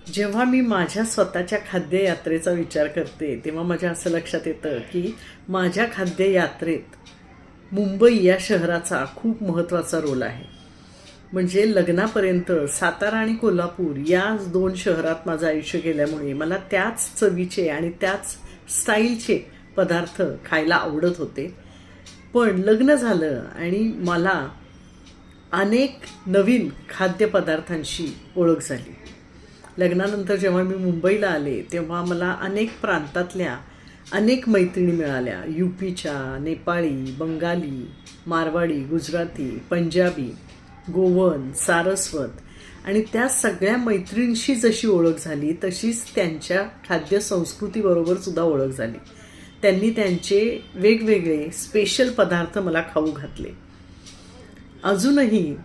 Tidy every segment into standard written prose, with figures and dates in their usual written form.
जेव्हा मी माझ्या स्वतःच्या खाद्ययात्रेचा विचार करते तेव्हा माझ्या असं लक्षात येतं की माझ्या खाद्ययात्रेत मुंबई या शहराचा खूप महत्त्वाचा रोल आहे. म्हणजे लग्नापर्यंत सातारा आणि कोल्हापूर या दोन शहरात माझं आयुष्य गेल्यामुळे मला त्याच चवीचे आणि त्याच स्टाईलचे पदार्थ खायला आवडत होते. पण लग्न झालं आणि मला अनेक नवीन खाद्यपदार्थांशी ओळख झाली. लग्नानंतर जेव्हा मी मुंबईला आले तेव्हा मला अनेक प्रांतातल्या अनेक मैत्रिणी मिळाल्या. यूपीच्या, नेपाळी, बंगाली, मारवाडी, गुजराती, पंजाबी, गोवन, सारस्वत आणि त्या सगळ्या मैत्रिणींशी जशी ओळख झाली तशीच त्यांच्या खाद्यसंस्कृतीबरोबर सुद्धा ओळख झाली. त्यांनी त्यांचे वेगवेगळे स्पेशल पदार्थ मला खाऊ घातले. अजूनही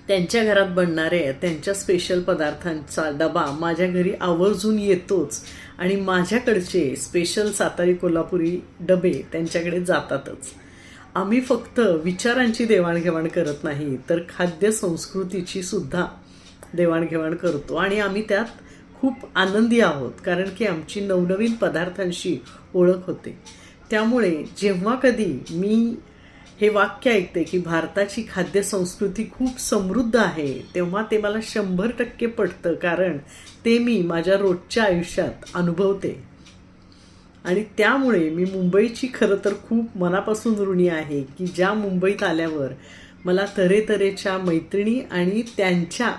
त्यांच्या घरात बनणारे त्यांच्या स्पेशल पदार्थांचा डबा माझ्या घरी आवर्जून येतोच आणि माझ्याकडचे स्पेशल सातारी कोल्हापुरी डबे त्यांच्याकडे जातातच. आम्ही फक्त विचारांची देवाणघेवाण करत नाही तर खाद्य संस्कृतीची सुद्धा देवाणघेवाण करतो आणि आम्ही त्यात खूप आनंदी आहोत, कारण की आमची नवनवीन पदार्थांशी ओळख होते. त्यामुळे जेव्हा कधी मी हे वाक्य ऐकते की भारताची खाद्यसंस्कृती खूप समृद्ध आहे तेव्हा ते मला 100% पटतं, कारण ते मी माझ्या रोजच्या आयुष्यात अनुभवते. आणि त्यामुळे मी मुंबईची खरं तर खूप मनापासून ऋणी आहे की ज्या मुंबईत आल्यावर मला तऱ्हेतऱ्हेच्या मैत्रिणी आणि त्यांच्या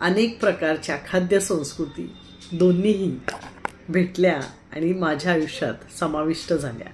अनेक प्रकारच्या खाद्यसंस्कृती दोन्हीही भेटल्या आणि माझ्या आयुष्यात समाविष्ट झाल्या.